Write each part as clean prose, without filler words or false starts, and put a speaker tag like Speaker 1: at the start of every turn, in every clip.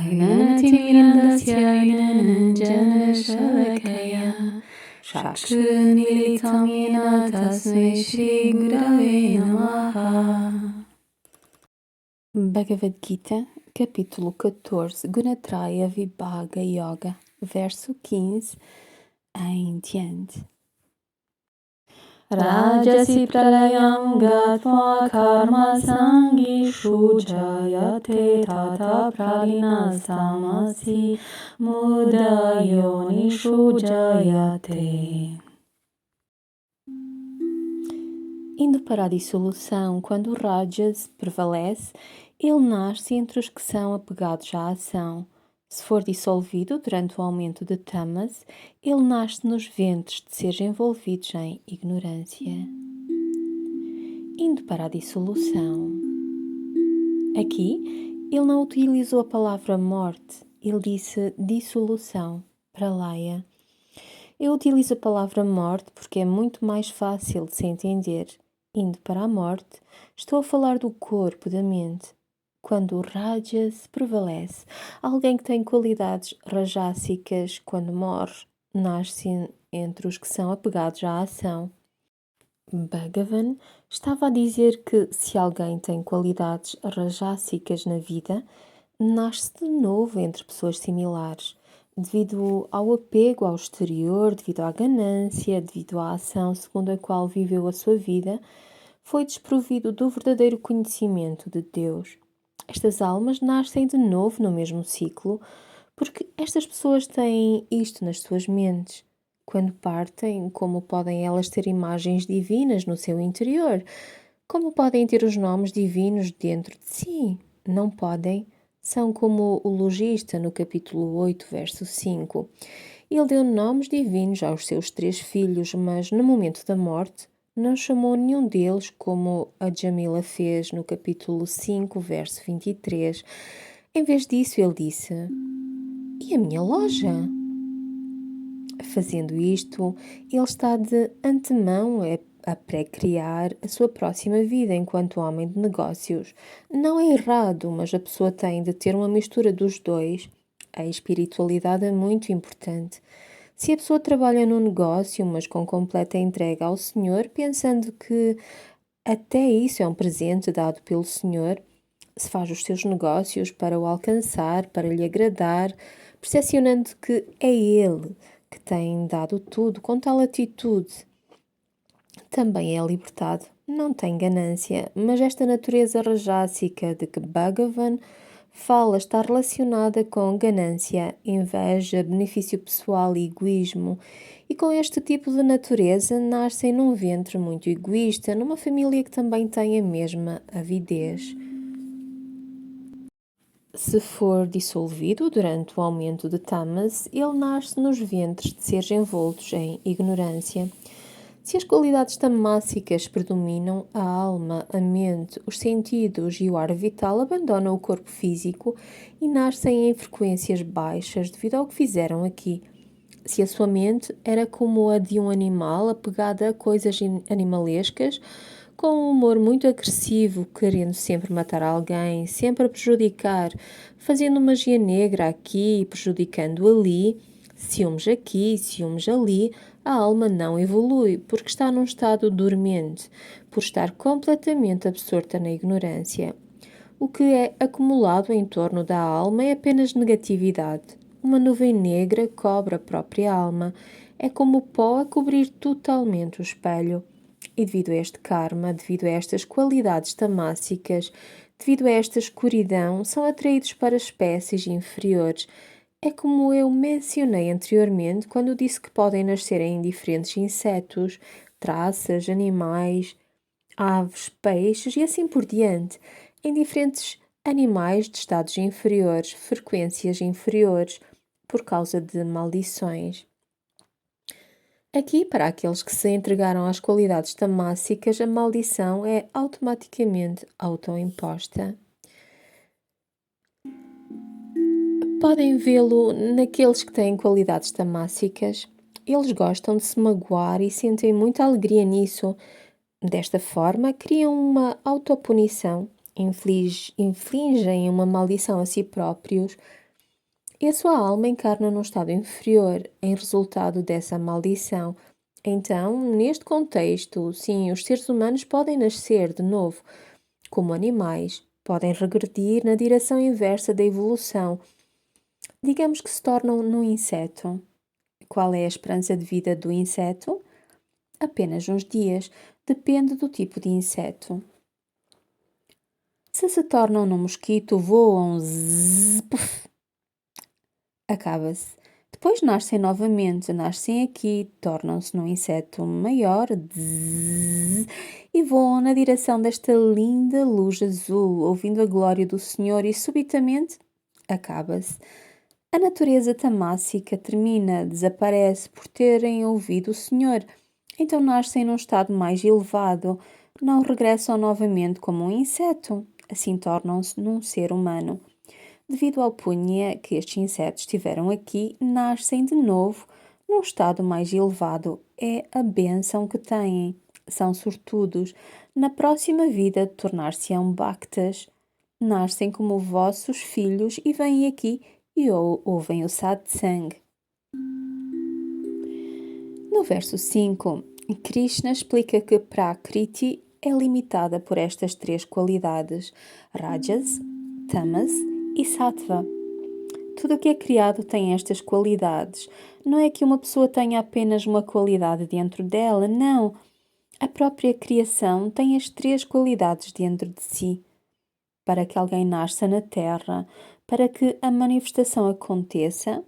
Speaker 1: Ainanatimirandasyainanan janashalakaya Shakshunilitamina tasmai Shri Gurave Namaha. Bhagavad Gita, capítulo 14, Gunatraya Vibhaga Yoga, verso 15 em diante. Rajasi pralayam gatva karma sangishu jayate tata pralinastamasi mudayonishu jayate. Indo para a dissolução, quando o Rajas prevalece, ele nasce entre os que são apegados à ação. Se for dissolvido durante o aumento de Tamas, ele nasce nos ventres de seres envolvidos em ignorância. Indo para a dissolução. Aqui, ele não utilizou a palavra morte, ele disse dissolução, pralaya. Eu utilizo a palavra morte porque é muito mais fácil de se entender. Indo para a morte, estou a falar do corpo, da mente. Quando o Rajas prevalece, alguém que tem qualidades rajássicas, quando morre, nasce entre os que são apegados à ação. Bhagavan estava a dizer que se alguém tem qualidades rajássicas na vida, nasce de novo entre pessoas similares, devido ao apego ao exterior, devido à ganância, devido à ação segundo a qual viveu a sua vida, foi desprovido do verdadeiro conhecimento de Deus. Estas almas nascem de novo no mesmo ciclo, porque estas pessoas têm isto nas suas mentes. Quando partem, como podem elas ter imagens divinas no seu interior? Como podem ter os nomes divinos dentro de si? Não podem. São como o logista no capítulo 8, verso 5. Ele deu nomes divinos aos seus 3 filhos, mas no momento da morte não chamou nenhum deles como a Jamila fez no capítulo 5, verso 23. Em vez disso, ele disse: "E a minha loja?" Fazendo isto, ele está de antemão a pré-criar a sua próxima vida enquanto homem de negócios. Não é errado, mas a pessoa tem de ter uma mistura dos dois. A espiritualidade é muito importante. Se a pessoa trabalha no negócio, mas com completa entrega ao Senhor, pensando que até isso é um presente dado pelo Senhor, se faz os seus negócios para o alcançar, para lhe agradar, percepcionando que é Ele que tem dado tudo com tal atitude, também é libertado. Não tem ganância, mas esta natureza rajássica de que Bhagavan fala está relacionada com ganância, inveja, benefício pessoal e egoísmo. E com este tipo de natureza nascem num ventre muito egoísta, numa família que também tem a mesma avidez. Se for dissolvido durante o aumento de Tamas, ele nasce nos ventres de seres envoltos em ignorância. Se as qualidades tamássicas predominam, a alma, a mente, os sentidos e o ar vital abandonam o corpo físico e nascem em frequências baixas devido ao que fizeram aqui. Se a sua mente era como a de um animal apegada a coisas animalescas, com um humor muito agressivo, querendo sempre matar alguém, sempre a prejudicar, fazendo magia negra aqui e prejudicando ali, ciúmes aqui, ciúmes ali, a alma não evolui porque está num estado dormente, por estar completamente absorta na ignorância. O que é acumulado em torno da alma é apenas negatividade. Uma nuvem negra cobre a própria alma. É como o pó a cobrir totalmente o espelho. E devido a este karma, devido a estas qualidades tamássicas, devido a esta escuridão, são atraídos para espécies inferiores. É como eu mencionei anteriormente quando disse que podem nascer em diferentes insetos, traças, animais, aves, peixes e assim por diante, em diferentes animais de estados inferiores, frequências inferiores, por causa de maldições. Aqui, para aqueles que se entregaram às qualidades tamássicas, a maldição é automaticamente autoimposta. Podem vê-lo naqueles que têm qualidades tamássicas. Eles gostam de se magoar e sentem muita alegria nisso. Desta forma, criam uma autopunição, infligem uma maldição a si próprios e a sua alma encarna num estado inferior, em resultado dessa maldição. Então, neste contexto, sim, os seres humanos podem nascer de novo como animais, podem regredir na direção inversa da evolução. Digamos que se tornam num inseto. Qual é a esperança de vida do inseto? Apenas uns dias, depende do tipo de inseto. Se tornam num mosquito, voam, zzz, puf, acaba-se. Depois nascem novamente, nascem aqui, tornam-se num inseto maior, zzz, e voam na direção desta linda luz azul, ouvindo a glória do Senhor, e subitamente acaba-se. A natureza tamássica termina, desaparece por terem ouvido o Senhor. Então nascem num estado mais elevado, não regressam novamente como um inseto, assim tornam-se num ser humano. Devido ao punha que estes insetos tiveram aqui, nascem de novo num estado mais elevado. É a bênção que têm. São sortudos. Na próxima vida tornar-se-ão bhaktas. Nascem como vossos filhos e vêm aqui e ouvem o satsang. No verso 5, Krishna explica que Prakriti é limitada por estas três qualidades: Rajas, Tamas e Sattva. Tudo o que é criado tem estas qualidades. Não é que uma pessoa tenha apenas uma qualidade dentro dela, não. A própria criação tem as três qualidades dentro de si. Para que alguém nasça na Terra, para que a manifestação aconteça,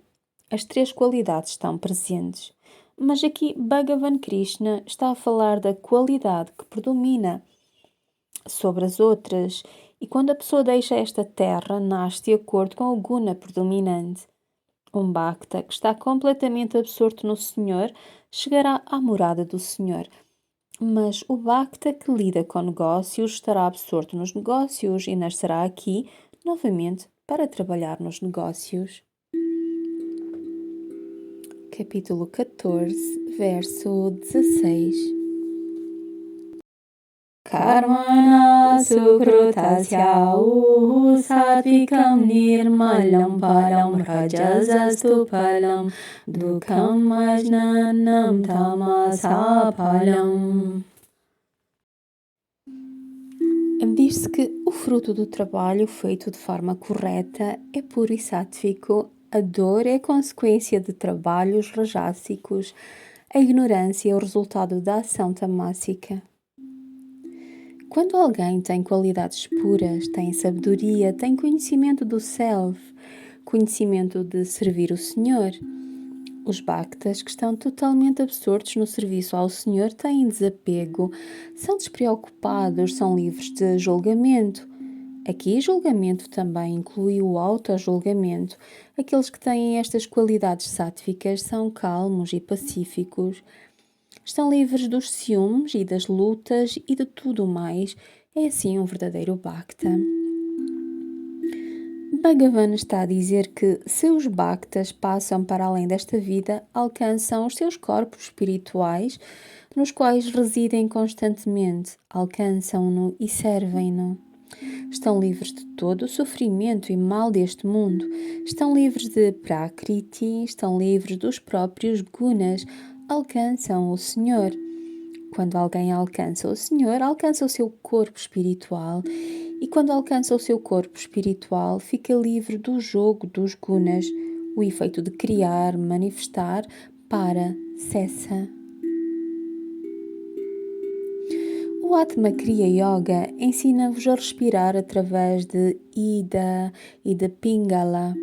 Speaker 1: as três qualidades estão presentes. Mas aqui Bhagavan Krishna está a falar da qualidade que predomina sobre as outras, e quando a pessoa deixa esta terra, nasce de acordo com o guna predominante. Um bhakta que está completamente absorto no Senhor chegará à morada do Senhor. Mas o bhakta que lida com negócios estará absorto nos negócios e nascerá aqui, novamente, para trabalhar nos negócios. Capítulo 14, verso 16. Karmana sukrutasya satvikam nirmalam palam rajasastu palam dukham ajnanam tamasa palam. Diz-se que o fruto do trabalho feito de forma correta é puro e sátvico, a dor é consequência de trabalhos rajássicos, a ignorância é o resultado da ação tamássica. Quando alguém tem qualidades puras, tem sabedoria, tem conhecimento do self, conhecimento de servir o Senhor, os bhaktas que estão totalmente absortos no serviço ao Senhor têm desapego, são despreocupados, são livres de julgamento. Aqui, julgamento também inclui o auto-julgamento. Aqueles que têm estas qualidades sáttvicas são calmos e pacíficos. Estão livres dos ciúmes e das lutas e de tudo mais. É assim um verdadeiro bhakta. Bhagavan está a dizer que seus bhaktas passam para além desta vida, alcançam os seus corpos espirituais, nos quais residem constantemente, alcançam-no e servem-no. Estão livres de todo o sofrimento e mal deste mundo, estão livres de Prakriti, estão livres dos próprios gunas, alcançam o Senhor. Quando alguém alcança o Senhor, alcança o seu corpo espiritual, e quando alcança o seu corpo espiritual, fica livre do jogo dos gunas. O efeito de criar, manifestar, cessa. O Atma Kriya Yoga ensina-vos a respirar através de Ida e de Pingala.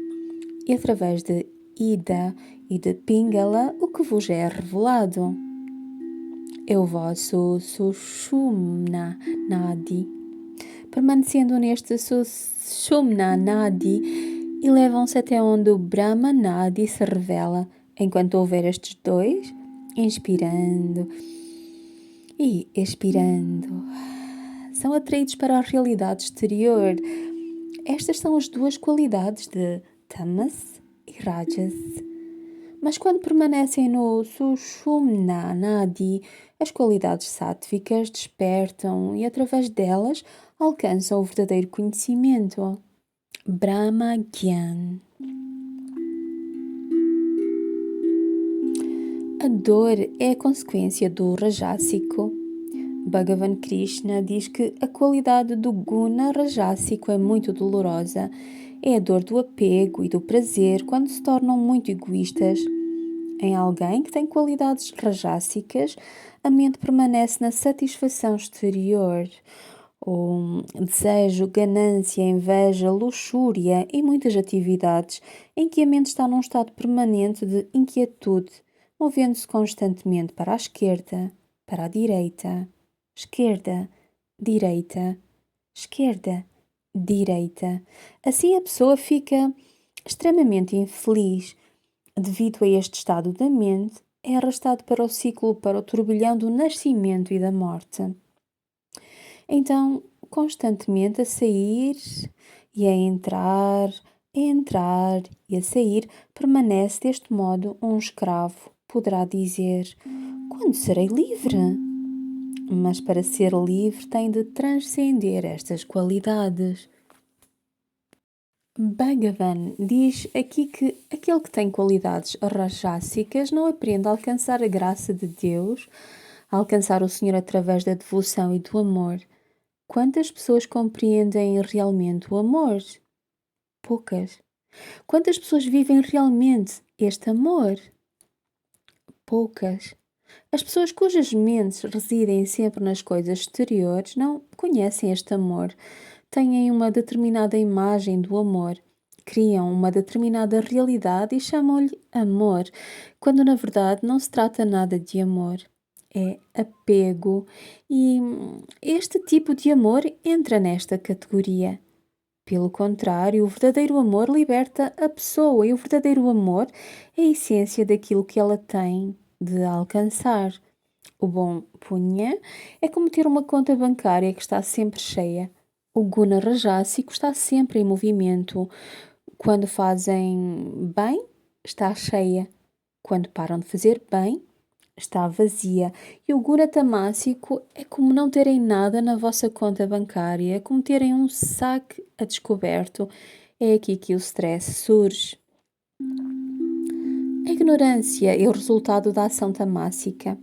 Speaker 1: E através de Ida e de Pingala, o que vos é revelado é o vosso Sushumna Nadi. Permanecendo neste Sushumna Nadi, elevam-se até onde o Brahma Nadi se revela. Enquanto houver estes dois, inspirando e expirando, são atraídos para a realidade exterior. Estas são as duas qualidades de Tamas e Rajas. Mas quando permanecem no Sushumna Nadi, as qualidades sáttvicas despertam e através delas alcançam o verdadeiro conhecimento, Brahma Gyan. A dor é a consequência do rajásico. Bhagavan Krishna diz que a qualidade do guna rajásico é muito dolorosa. É a dor do apego e do prazer quando se tornam muito egoístas. Em alguém que tem qualidades rajássicas, a mente permanece na satisfação exterior. O desejo, ganância, inveja, luxúria e muitas atividades em que a mente está num estado permanente de inquietude, movendo-se constantemente para a esquerda, para a direita, esquerda, direita, esquerda, direita. Assim a pessoa fica extremamente infeliz. Devido a este estado da mente, é arrastado para o ciclo, para o turbilhão do nascimento e da morte. Então, constantemente a sair e a entrar e a sair, permanece deste modo um escravo. Poderá dizer: quando serei livre? Mas para ser livre tem de transcender estas qualidades. Bhagavan diz aqui que aquele que tem qualidades rajássicas não aprende a alcançar a graça de Deus, a alcançar o Senhor através da devoção e do amor. Quantas pessoas compreendem realmente o amor? Poucas. Quantas pessoas vivem realmente este amor? Poucas. As pessoas cujas mentes residem sempre nas coisas exteriores não conhecem este amor, têm uma determinada imagem do amor, criam uma determinada realidade e chamam-lhe amor, quando na verdade não se trata nada de amor. É apego e este tipo de amor entra nesta categoria. Pelo contrário, o verdadeiro amor liberta a pessoa e o verdadeiro amor é a essência daquilo que ela tem de alcançar. O bom punha é como ter uma conta bancária que está sempre cheia. O guna rajásico está sempre em movimento. Quando fazem bem, está cheia. Quando param de fazer bem, está vazia. E o guna tamásico é como não terem nada na vossa conta bancária, é como terem um saque a descoberto. É aqui que o stress surge. A ignorância é o resultado da ação tamásica.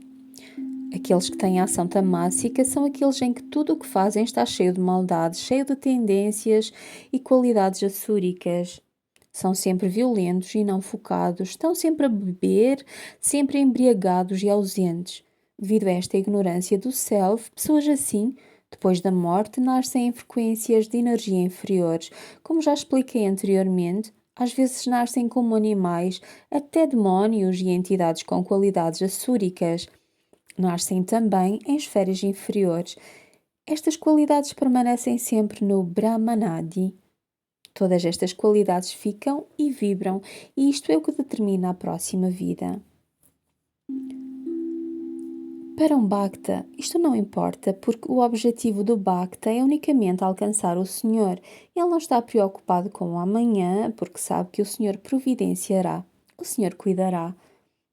Speaker 1: Aqueles que têm a ação tamásica são aqueles em que tudo o que fazem está cheio de maldade, cheio de tendências e qualidades assúricas. São sempre violentos e não focados, estão sempre a beber, sempre embriagados e ausentes. Devido a esta ignorância do self, pessoas assim, depois da morte, nascem em frequências de energia inferiores. Como já expliquei anteriormente, às vezes nascem como animais, até demónios e entidades com qualidades assúricas. Nascem também em esferas inferiores. Estas qualidades permanecem sempre no Brahmanadi. Todas estas qualidades ficam e vibram, e isto é o que determina a próxima vida. Para um Bhakta, isto não importa, porque o objetivo do Bhakta é unicamente alcançar o Senhor. Ele não está preocupado com o amanhã, porque sabe que o Senhor providenciará, o Senhor cuidará.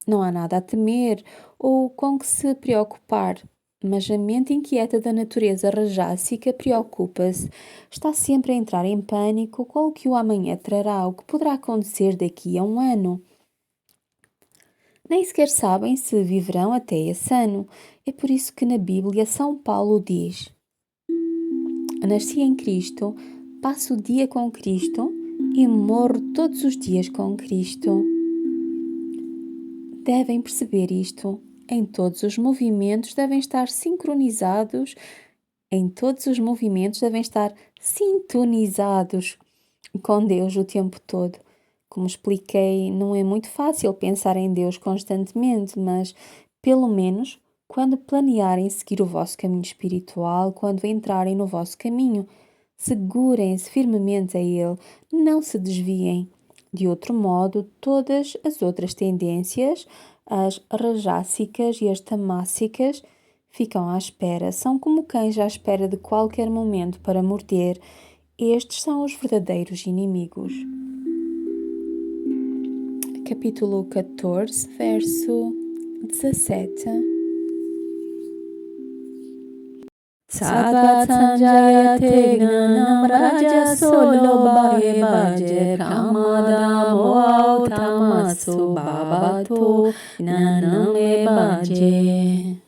Speaker 1: Não há nada a temer ou com que se preocupar, mas a mente inquieta da natureza rajássica preocupa-se, está sempre a entrar em pânico com o que o amanhã trará, o que poderá acontecer daqui a um ano. Nem sequer sabem se viverão até esse ano. É por isso que na Bíblia São Paulo diz: nasci em Cristo, passo o dia com Cristo e morro todos os dias com Cristo. Devem perceber isto. Em todos os movimentos devem estar sincronizados, em todos os movimentos devem estar sintonizados com Deus o tempo todo. Como expliquei, não é muito fácil pensar em Deus constantemente, mas pelo menos quando planearem seguir o vosso caminho espiritual, quando entrarem no vosso caminho, segurem-se firmemente a Ele, não se desviem. De outro modo, todas as outras tendências, as rajássicas e as tamássicas, ficam à espera. São como cães à espera de qualquer momento para morder. Estes são os verdadeiros inimigos. Capítulo 14, verso 17.
Speaker 2: Sattva Sanjayate Gnanam Rajaso Lobaye Bhaje Pramadamo Tamaso Bhavato Gnanam e Bhaje.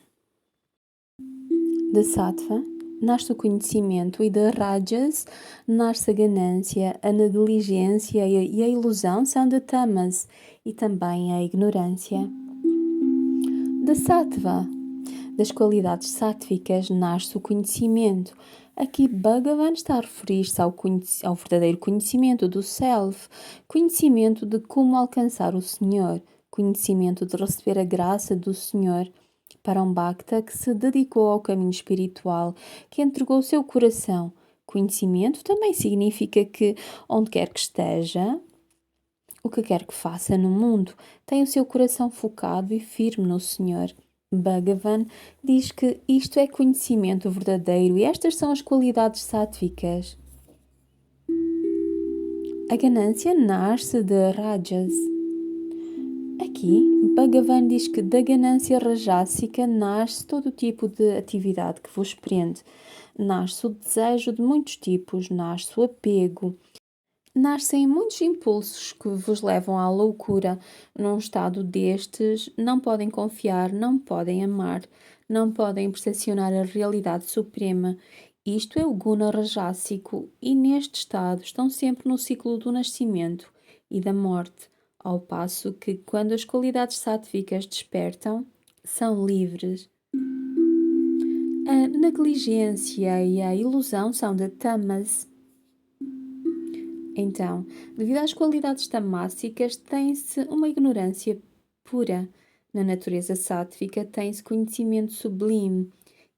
Speaker 1: De Sattva nasce o conhecimento e de Rajas nasce a ganância, a negligência e a ilusão são de Tamas e também a ignorância. De Sattva, das qualidades sáttvicas, nasce o conhecimento. Aqui Bhagavan está a referir-se ao verdadeiro conhecimento do Self, conhecimento de como alcançar o Senhor, conhecimento de receber a graça do Senhor. Para um Bhakta que se dedicou ao caminho espiritual, que entregou o seu coração. Conhecimento também significa que, onde quer que esteja, o que quer que faça no mundo, tem o seu coração focado e firme no Senhor. Bhagavan diz que isto é conhecimento verdadeiro e estas são as qualidades sáttvicas. A ganância nasce de Rajas. Aqui, Bhagavan diz que da ganância rajásica nasce todo tipo de atividade que vos prende. Nasce o desejo de muitos tipos, nasce o apego. Nascem muitos impulsos que vos levam à loucura. Num estado destes, não podem confiar, não podem amar, não podem percepcionar a realidade suprema. Isto é o guna rajásico e neste estado estão sempre no ciclo do nascimento e da morte, ao passo que, quando as qualidades sáttvicas despertam, são livres. A negligência e a ilusão são de tamas. Então, devido às qualidades tamássicas, tem-se uma ignorância pura. Na natureza sátvica tem-se conhecimento sublime.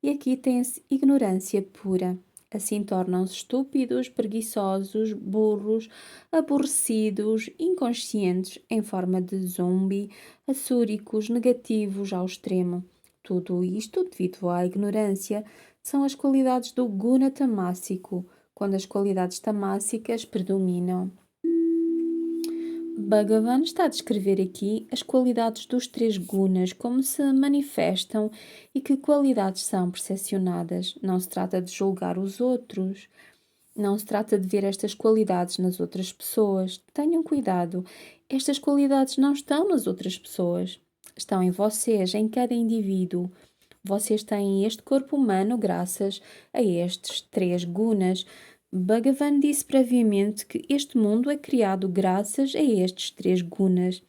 Speaker 1: E aqui tem-se ignorância pura. Assim tornam-se estúpidos, preguiçosos, burros, aborrecidos, inconscientes, em forma de zombi, assúricos, negativos ao extremo. Tudo isto, devido à ignorância, são as qualidades do guna tamássico, quando as qualidades tamássicas predominam. Bhagavan está a descrever aqui as qualidades dos três gunas, como se manifestam e que qualidades são percepcionadas. Não se trata de julgar os outros, não se trata de ver estas qualidades nas outras pessoas. Tenham cuidado, estas qualidades não estão nas outras pessoas, estão em vocês, em cada indivíduo. Vocês têm este corpo humano graças a estes três gunas. Bhagavan disse previamente que este mundo é criado graças a estes três gunas.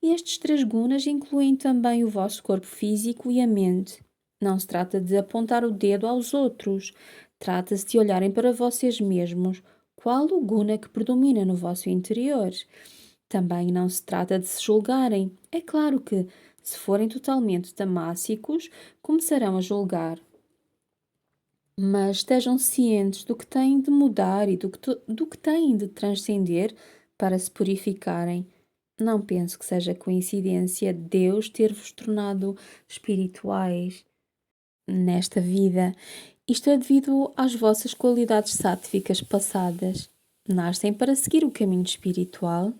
Speaker 1: E estes três gunas incluem também o vosso corpo físico e a mente. Não se trata de apontar o dedo aos outros. Trata-se de olharem para vocês mesmos. Qual o guna que predomina no vosso interior? Também não se trata de se julgarem. É claro que, se forem totalmente tamássicos, começarão a julgar. Mas estejam cientes do que têm de mudar e do que têm de transcender para se purificarem. Não penso que seja coincidência Deus ter-vos tornado espirituais nesta vida. Isto é devido às vossas qualidades sáttvicas passadas. Nascem para seguir o caminho espiritual.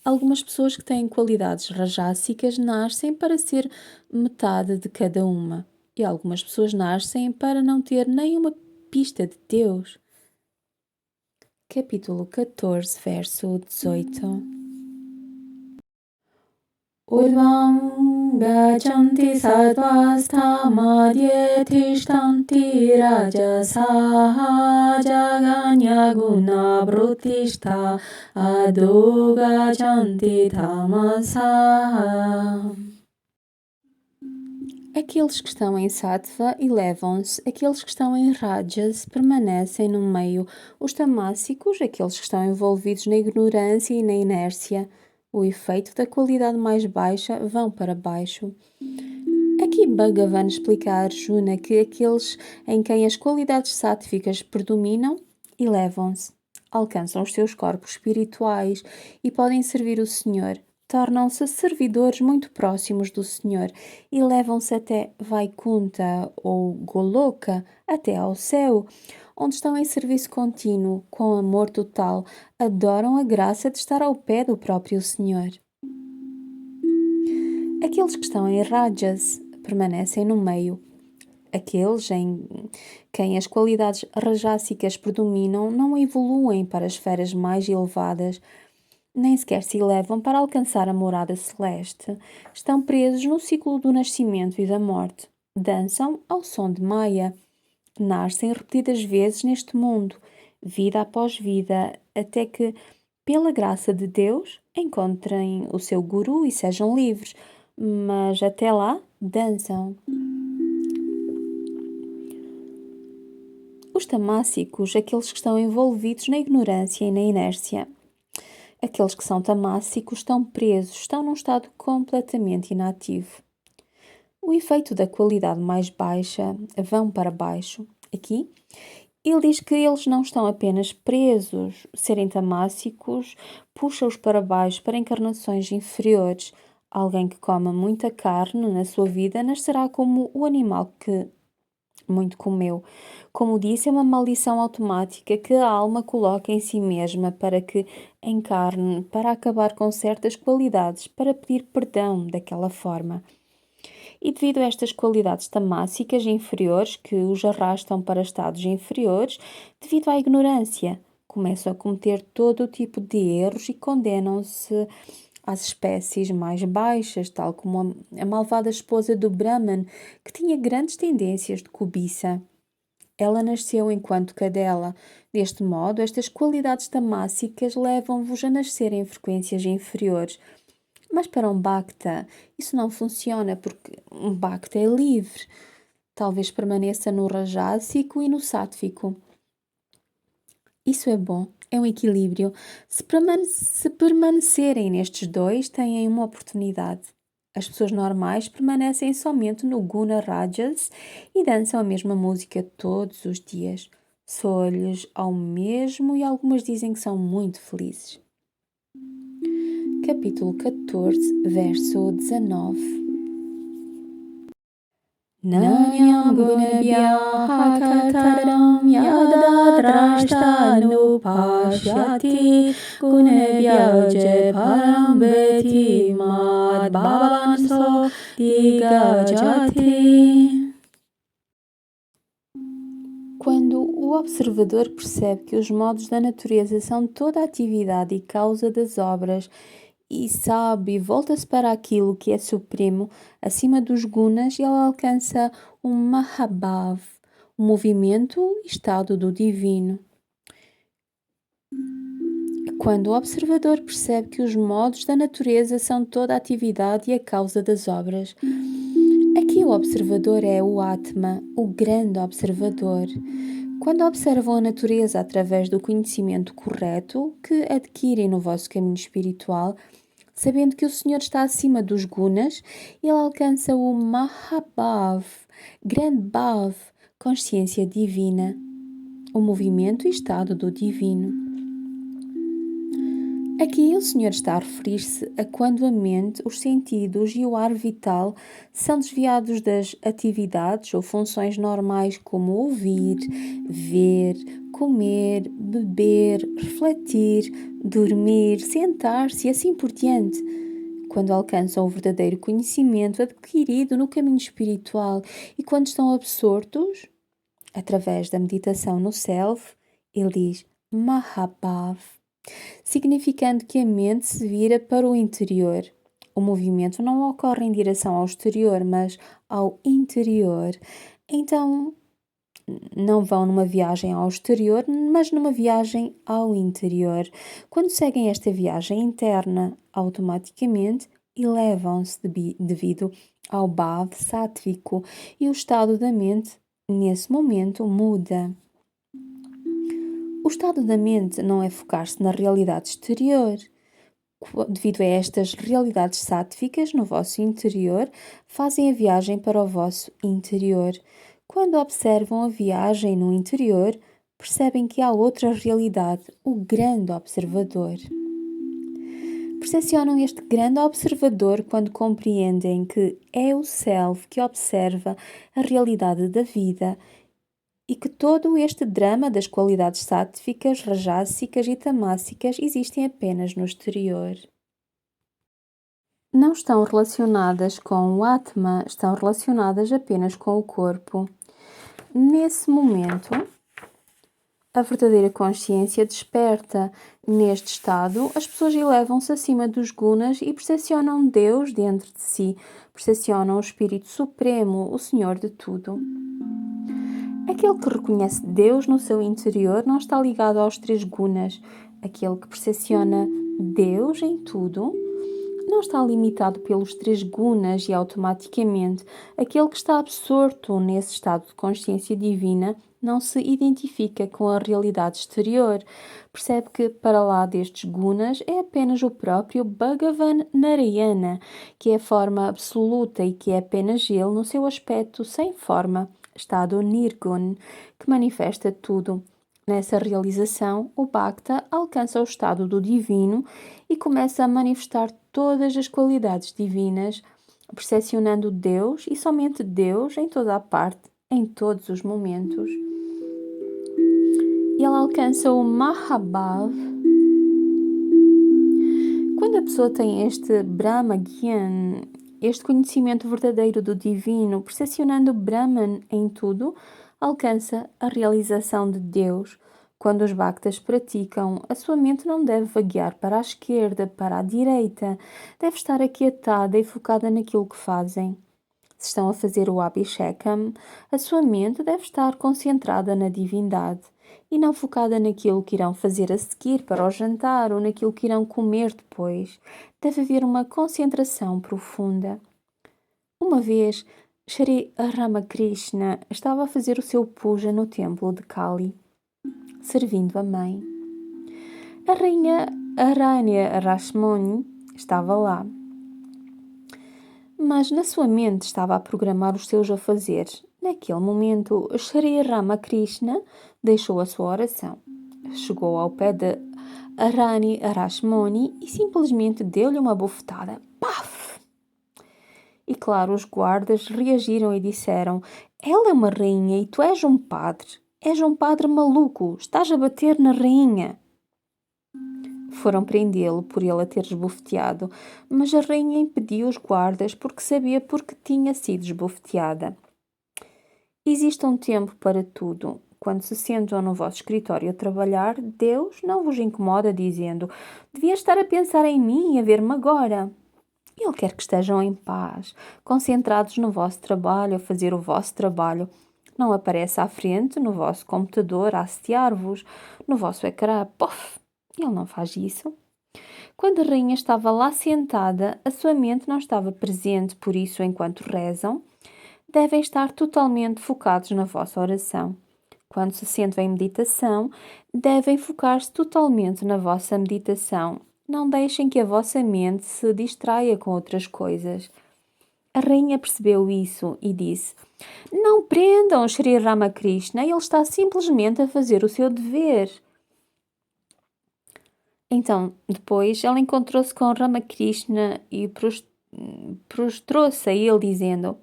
Speaker 1: Algumas pessoas que têm qualidades rajássicas nascem para ser metade de cada uma. E algumas pessoas nascem para não ter nenhuma pista de Deus. Capítulo 14, verso 18.
Speaker 2: Urvam gajanti sattvastha madhye tishtanti rajasaha jaganya guna brutishta adho gajanti tamasaha.
Speaker 1: Aqueles que estão em Sattva elevam-se, aqueles que estão em Rajas permanecem no meio, os tamássicos, aqueles que estão envolvidos na ignorância e na inércia, o efeito da qualidade mais baixa vão para baixo. Aqui Bhagavan explica a Arjuna que aqueles em quem as qualidades sáttvicas predominam elevam-se, alcançam os seus corpos espirituais e podem servir o Senhor. Tornam-se servidores muito próximos do Senhor e levam-se até Vaikunta ou Goloka, até ao céu, onde estão em serviço contínuo, com amor total, adoram a graça de estar ao pé do próprio Senhor. Aqueles que estão em Rajas permanecem no meio. Aqueles em quem as qualidades rajássicas predominam não evoluem para as esferas mais elevadas, nem sequer se elevam para alcançar a morada celeste. Estão presos no ciclo do nascimento e da morte. Dançam ao som de Maya. Nascem repetidas vezes neste mundo, vida após vida, até que, pela graça de Deus, encontrem o seu guru e sejam livres. Mas até lá, dançam. Os tamássicos, aqueles que estão envolvidos na ignorância e na inércia. Aqueles que são tamássicos estão presos, estão num estado completamente inativo. O efeito da qualidade mais baixa vão para baixo. Aqui, ele diz que eles não estão apenas presos, serem tamássicos puxa-os para baixo, para encarnações inferiores. Alguém que coma muita carne na sua vida nascerá como o animal que muito comeu. Como disse, é uma maldição automática que a alma coloca em si mesma para que encarne, para acabar com certas qualidades, para pedir perdão daquela forma. E devido a estas qualidades tamássicas inferiores que os arrastam para estados inferiores, devido à ignorância, começam a cometer todo o tipo de erros e condenam-se às espécies mais baixas, tal como a malvada esposa do Brahman, que tinha grandes tendências de cobiça. Ela nasceu enquanto cadela. Deste modo, estas qualidades tamássicas levam-vos a nascer em frequências inferiores. Mas para um Bhakta, isso não funciona, porque um Bhakta é livre. Talvez permaneça no rajásico e no sátvico. Isso é bom, é um equilíbrio. Se permanecerem nestes dois, têm uma oportunidade. As pessoas normais permanecem somente no Guna Rajas e dançam a mesma música todos os dias. Soa-lhes ao mesmo e algumas dizem que são muito felizes. Capítulo 14, verso 19.
Speaker 2: Nanyam gunabhyaha kataram yada drashtanupashyati gunabhyaja param veti mad bhavanso digajati.
Speaker 1: Quando o observador percebe que os modos da natureza são toda a atividade e causa das obras, e sabe e volta-se para aquilo que é supremo, acima dos gunas, ele alcança um Mahabhav, o movimento e estado do divino. Quando o observador percebe que os modos da natureza são toda a atividade e a causa das obras, aqui o observador é o Atma, o grande observador. Quando observam a natureza através do conhecimento correto que adquirem no vosso caminho espiritual, sabendo que o Senhor está acima dos gunas, ele alcança o Mahabhav, grande Bhav, consciência divina, o movimento e estado do divino. Aqui o Senhor está a referir-se a quando a mente, os sentidos e o ar vital são desviados das atividades ou funções normais como ouvir, ver, comer, beber, refletir, dormir, sentar-se e assim por diante. Quando alcançam o verdadeiro conhecimento adquirido no caminho espiritual e quando estão absortos, através da meditação no Self, ele diz Mahabhav, significando que a mente se vira para o interior. O movimento não ocorre em direção ao exterior, mas ao interior. Então, não vão numa viagem ao exterior, mas numa viagem ao interior. Quando seguem esta viagem interna, automaticamente elevam-se devido ao bhav sátvico e o estado da mente, nesse momento, muda. O estado da mente não é focar-se na realidade exterior. Devido a estas realidades sátficas no vosso interior, fazem a viagem para o vosso interior. Quando observam a viagem no interior, percebem que há outra realidade, o grande observador. Percepcionam este grande observador quando compreendem que é o Self que observa a realidade da vida e que todo este drama das qualidades sátficas, rajássicas e tamássicas existem apenas no exterior. Não estão relacionadas com o Atma, estão relacionadas apenas com o corpo. nesse momento, a verdadeira consciência desperta. Neste estado, as pessoas elevam-se acima dos gunas e percepcionam Deus dentro de si, percepcionam o Espírito Supremo, o Senhor de tudo. Aquele que reconhece Deus no seu interior não está ligado aos 3 gunas. Aquele que percepciona Deus em tudo não está limitado pelos 3 gunas e automaticamente aquele que está absorto nesse estado de consciência divina não se identifica com a realidade exterior. Percebe que para lá destes gunas é apenas o próprio Bhagavan Narayana, que é a forma absoluta e que é apenas ele no seu aspecto sem forma, estado Nirgun, que manifesta tudo. Nessa realização, o Bhakta alcança o estado do divino e começa a manifestar todas as qualidades divinas, percepcionando Deus e somente Deus em toda a parte, em todos os momentos. Ele alcança o Mahabhav. Quando a pessoa tem este Brahma Gyan, este conhecimento verdadeiro do divino, percepcionando Brahman em tudo, alcança a realização de Deus. Quando os Bhaktas praticam, a sua mente não deve vaguear para a esquerda, para a direita. Deve estar aquietada e focada naquilo que fazem. Se estão a fazer o Abhishekam, a sua mente deve estar concentrada na divindade e não focada naquilo que irão fazer a seguir para o jantar ou naquilo que irão comer depois. Deve haver uma concentração profunda. Uma vez, Shri Ramakrishna estava a fazer o seu puja no templo de Kali, servindo a mãe. A rainha Aranya Rashmoni estava lá, mas na sua mente estava a programar os seus afazeres. Naquele momento, Shri Ramakrishna deixou a sua oração. Chegou ao pé de Aranya Rashmoni e simplesmente deu-lhe uma bofetada. Paf! E claro, os guardas reagiram e disseram: ela é uma rainha e tu és um padre. És um padre maluco, estás a bater na rainha. Foram prendê-lo por ele a ter esbofeteado, mas a rainha impediu os guardas porque sabia porque tinha sido esbofeteada. Existe um tempo para tudo. Quando se sentam no vosso escritório a trabalhar, Deus não vos incomoda dizendo: devia estar a pensar em mim e a ver-me agora. Ele quer que estejam em paz, concentrados no vosso trabalho, a fazer o vosso trabalho. Não aparece à frente, no vosso computador, a assediar-vos, no vosso ecrã. Pof! Ele não faz isso. Quando a rainha estava lá sentada, a sua mente não estava presente, por isso, enquanto rezam, devem estar totalmente focados na vossa oração. Quando se sentam em meditação, devem focar-se totalmente na vossa meditação. Não deixem que a vossa mente se distraia com outras coisas. A rainha percebeu isso e disse: não prendam Shri Ramakrishna, ele está simplesmente a fazer o seu dever. Então, depois, ela encontrou-se com Ramakrishna e prostrou-se a ele, dizendo: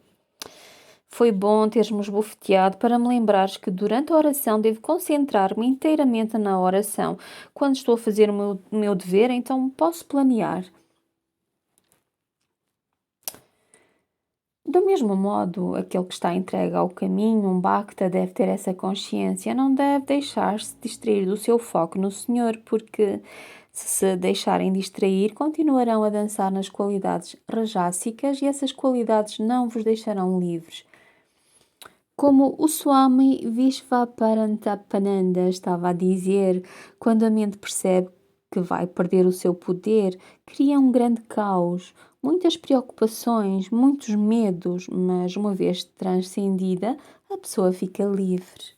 Speaker 1: foi bom teres-me esbofeteado para me lembrares que durante a oração devo concentrar-me inteiramente na oração. Quando estou a fazer o meu dever, então posso planear. Do mesmo modo, aquele que está entregue ao caminho, um Bhakta, deve ter essa consciência, não deve deixar-se distrair do seu foco no Senhor, porque se deixarem distrair, continuarão a dançar nas qualidades rajássicas e essas qualidades não vos deixarão livres. Como o Swami Vishvaparantapananda estava a dizer, quando a mente percebe que vai perder o seu poder, cria um grande caos, muitas preocupações, muitos medos, mas uma vez transcendida, a pessoa fica livre.